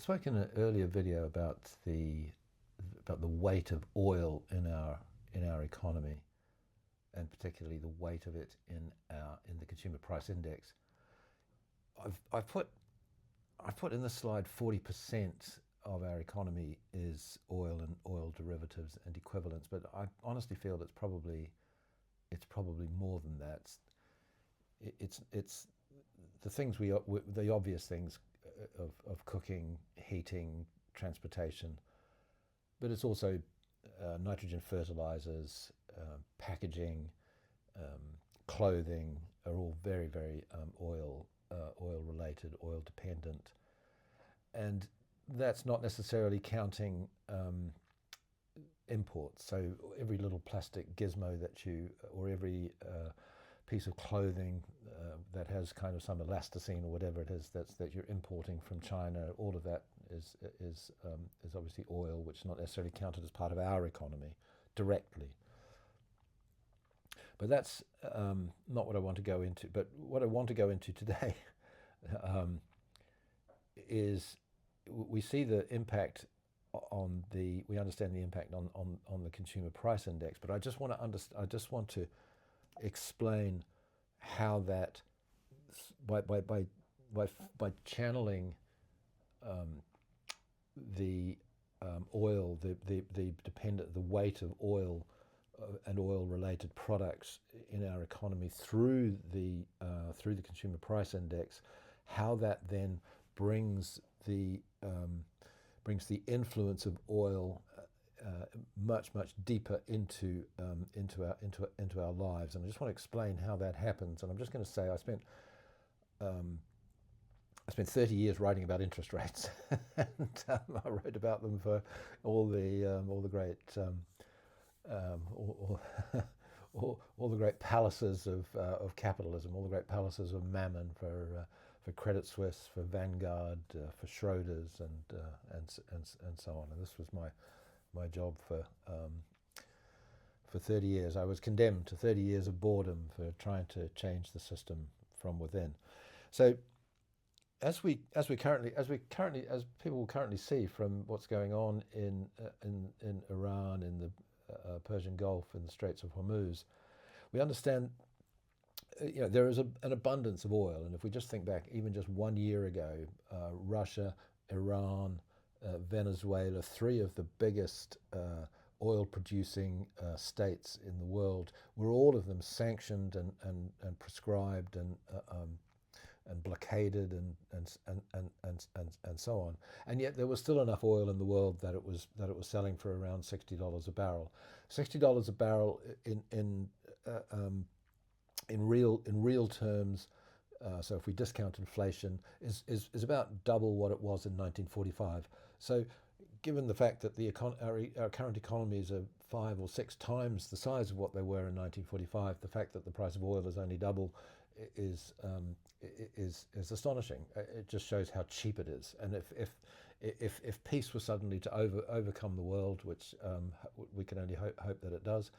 spoke in an earlier video about the weight of oil in our economy, and particularly the weight of it in the consumer price index. I've put in this slide 40% of our economy is oil and oil derivatives and equivalents, but I honestly feel it's probably more than that. It's the things the obvious things of cooking, heating, transportation, but it's also nitrogen fertilizers, packaging, clothing are all very, very oil related, oil dependent, and that's not necessarily counting imports. So every little plastic gizmo or every piece of clothing that has kind of some elasticine or whatever it is that you're importing from China, all of that is obviously oil, which is not necessarily counted as part of our economy directly. But that's not what I want to go into. But what I want to go into today is we see the impact we understand the impact on the consumer price index, but I just want to explain how that by channeling the oil, the weight of oil and oil related products in our economy through the consumer price index, how that then brings the influence of oil much deeper into our lives. And I just want to explain how that happens. And I'm just going to say I spent 30 years writing about interest rates, and I wrote about them for all the great all the great palaces of capitalism, all the great palaces of Mammon, for Credit Suisse, for Vanguard, for Schroders, and so on. And this was my job for 30 years. I was condemned to 30 years of boredom for trying to change the system from within. So as people currently see from what's going on in Iran, in the Persian Gulf, in the Straits of Hormuz, we understand there is an abundance of oil. And if we just think back even just 1 year ago, Russia, Iran, Venezuela, three of the biggest oil producing states in the world, were all of them sanctioned and prescribed and blockaded and so on. And yet there was still enough oil in the world that it was selling for around $60 a barrel. $60 a barrel in real terms. So if we discount inflation, is about double what it was in 1945. So given the fact that our current economies are 5 or 6 times the size of what they were in 1945, the fact that the price of oil is only double is astonishing. It just shows how cheap it is. And if peace was suddenly to overcome the world, which we can only hope that it does,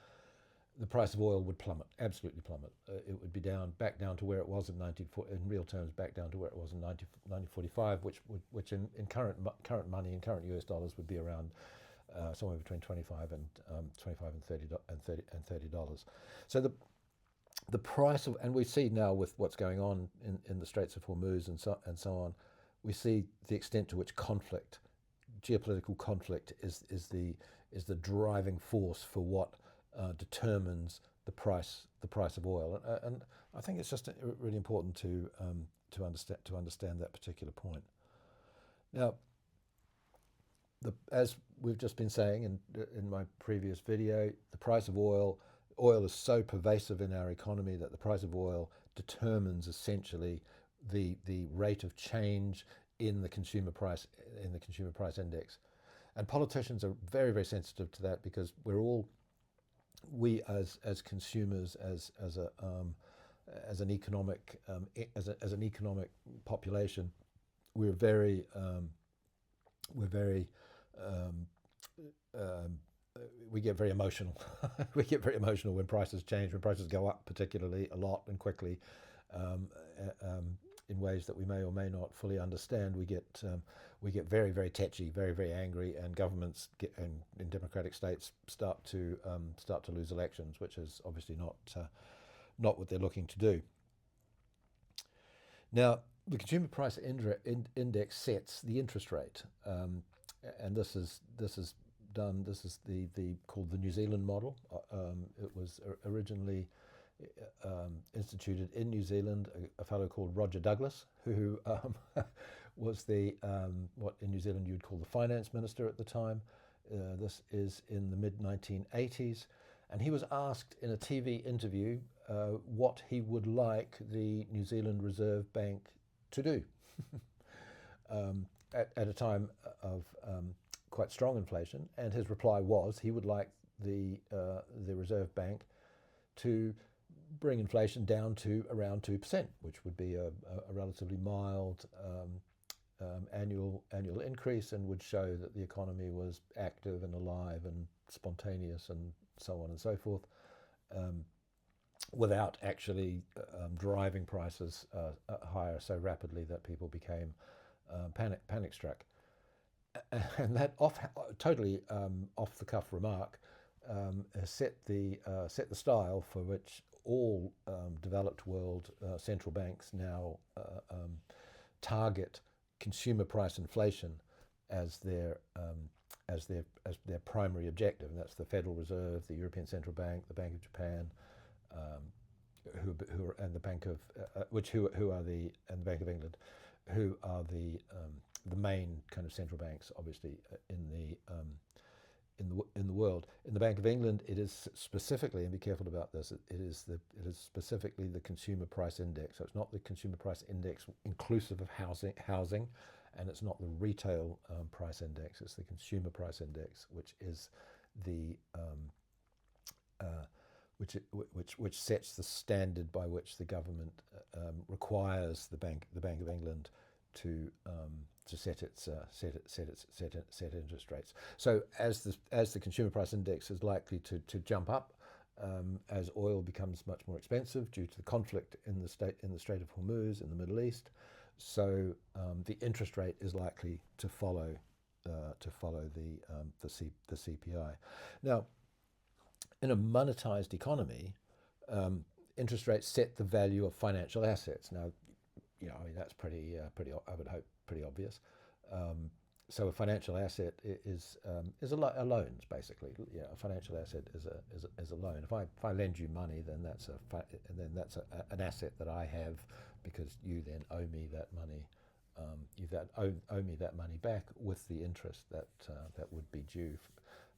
the price of oil would plummet, absolutely plummet. It would be back down to where it was in real terms, back down to where it was in 1945, which in current money, in current US dollars, would be around somewhere between $25 and $30. So the price of, and we see now with what's going on in the Straits of Hormuz and so on, we see the extent to which geopolitical conflict is the driving force for what determines the price of oil, and I think it's just really important to understand that particular point. Now, as we've just been saying in my previous video, the price of oil is so pervasive in our economy that the price of oil determines essentially the rate of change in the consumer price index, and politicians are very, very sensitive to that, because we as consumers, as an economic population, we get very emotional. We get very emotional when prices change, when prices go up particularly a lot and quickly, in ways that we may or may not fully understand, we get very, very tetchy, very, very angry, and governments and in democratic states start to lose elections, which is obviously not what they're looking to do. Now, the consumer price index sets the interest rate, and this is called the New Zealand model. It was originally instituted in New Zealand. A fellow called Roger Douglas, who was the what in New Zealand you'd call the finance minister at the time. This is in the mid-1980s, and he was asked in a TV interview what he would like the New Zealand Reserve Bank to do at a time of quite strong inflation, and his reply was he would like the Reserve Bank to bring inflation down to around 2%, which would be a relatively mild annual increase, and would show that the economy was active and alive and spontaneous and so on and so forth, without actually driving prices higher so rapidly that people became panic struck. And that totally off the cuff remark has set the style for which all developed world central banks now target consumer price inflation as their primary objective, and that's the Federal Reserve, the European Central Bank, the Bank of Japan, who are, and the Bank of and the Bank of England, who are the main kind of central banks, obviously, in the world. In the Bank of England, it is specifically, and be careful about this, it is specifically the consumer price index. So it's not the consumer price index inclusive of housing, and it's not the retail price index. It's the consumer price index, which is the which sets the standard by which the government requires the Bank of England to set its interest rates. So as the consumer price index is likely to jump up as oil becomes much more expensive due to the conflict in the Strait of Hormuz in the Middle East, so the interest rate is likely to follow the CPI. Now, in a monetized economy, interest rates set the value of financial assets. Now, I mean, that's pretty I would hope pretty obvious. So a financial asset is a loan, basically. Yeah, a financial asset is a loan. If I lend you money, then that's an asset that I have, because you then owe me that money. You owe me that money back with the interest that would be due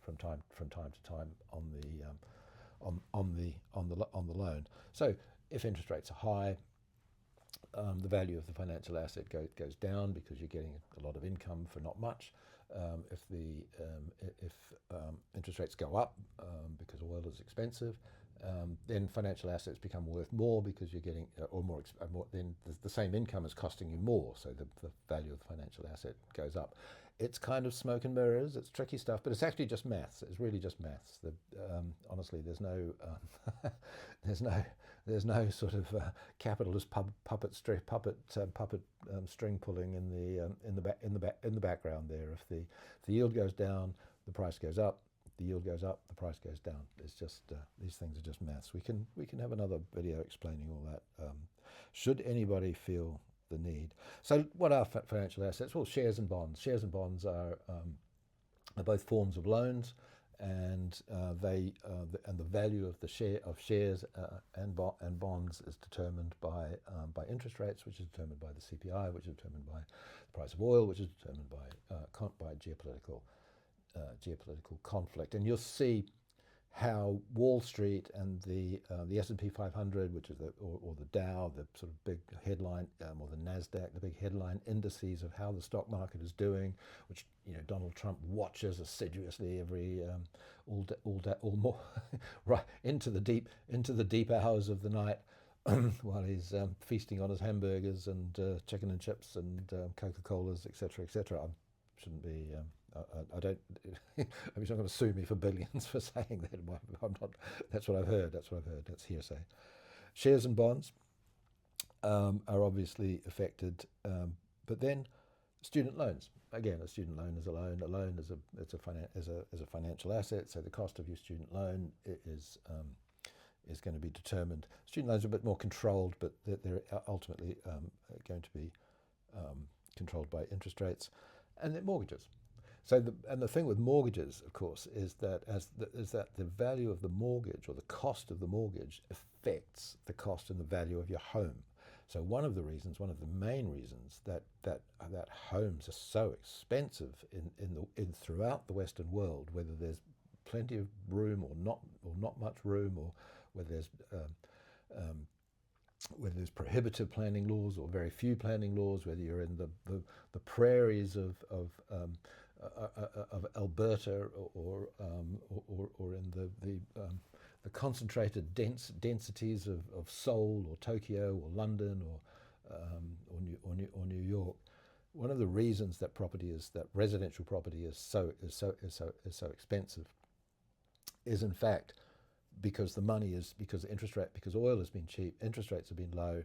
from time to time on the loan. So if interest rates are high, the value of the financial asset goes down because you're getting a lot of income for not much. If interest rates go up because oil is expensive, then financial assets become worth more because you're getting then the same income is costing you more, so the value of the financial asset goes up. It's kind of smoke and mirrors. It's tricky stuff, but it's actually just maths. It's really just maths. Honestly, there's no sort of capitalist puppet string pulling in the background there. If the yield goes down, the price goes up. The yield goes up, the price goes down. It's just these things are just maths. We can have another video explaining all that. Should anybody feel the need. So what are financial assets? Well, shares and bonds. Shares and bonds are both forms of loans, and the value of the shares and bonds is determined by interest rates, which is determined by the CPI, which is determined by the price of oil, which is determined by geopolitical conflict. And you'll see how Wall Street and the S&P 500, which is or the Dow, the sort of big headline, or the Nasdaq, the big headline indices of how the stock market is doing, which Donald Trump watches assiduously every all more right into the deep hours of the night while he's feasting on his hamburgers and chicken and chips and Coca-Colas, etc., etc. I shouldn't be. I don't. He's not going to sue me for billions for saying that. I'm not. That's what I've heard. That's hearsay. Shares and bonds. are obviously affected. But then student loans. Again, a student loan is a loan. A loan is a financial asset. So the cost of your student loan is going to be determined. Student loans are a bit more controlled, but they're ultimately going to be controlled by interest rates, and then mortgages. So the thing with mortgages, of course, is that the value of the mortgage, or the cost of the mortgage, affects the cost and the value of your home. So one of the main reasons that homes are so expensive in throughout the Western world, whether there's plenty of room or not much room, or whether there's prohibitive planning laws or very few planning laws, whether you're in the prairies of Alberta, or in the concentrated densities of Seoul or Tokyo or London or New York. One of the reasons that residential property is so expensive is, in fact, because because oil has been cheap, interest rates have been low.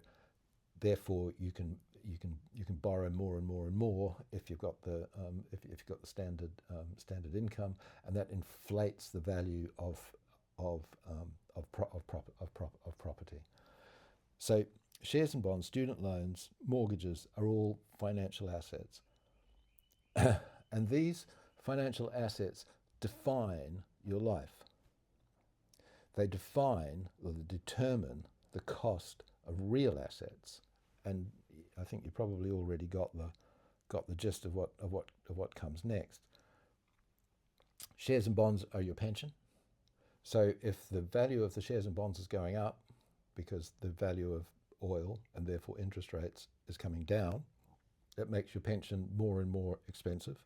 Therefore, you can borrow more and more and more if you've got the standard income, and that inflates the value of property. So shares and bonds, student loans, mortgages are all financial assets, and these financial assets define your life. They define or they determine the cost of real assets, and I think you probably already got the gist of what comes next. Shares and bonds are your pension. So if the value of the shares and bonds is going up because the value of oil and therefore interest rates is coming down, it makes your pension more and more expensive.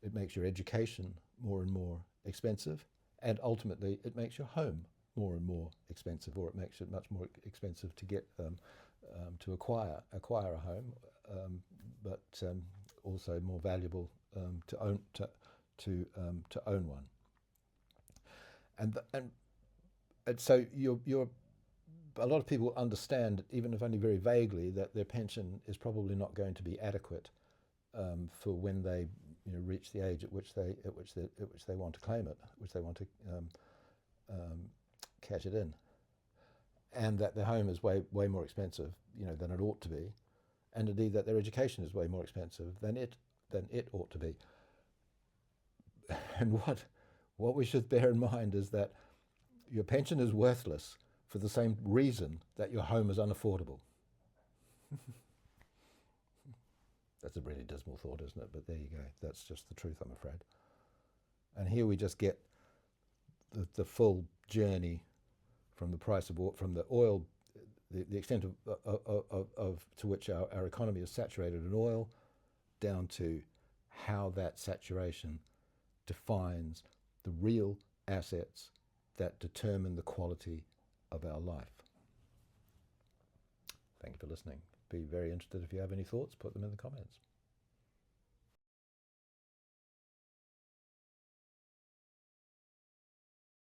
It makes your education more and more expensive. And ultimately, it makes your home more and more expensive, or it makes it much more expensive to get to acquire a home, but also more valuable to own one. And so a lot of people understand, even if only very vaguely, that their pension is probably not going to be adequate for when they reach the age at which they want to claim it, which they want to cash it in, and that their home is way more expensive, than it ought to be, and indeed that their education is way more expensive than it ought to be. And what we should bear in mind is that your pension is worthless for the same reason that your home is unaffordable. That's a really dismal thought, isn't it? But there you go. That's just the truth, I'm afraid. And here we just get the full journey from the price of from the oil, the extent to which our economy is saturated in oil, down to how that saturation defines the real assets that determine the quality of our life. Thank you for listening. Be very interested if you have any thoughts, put them in the comments.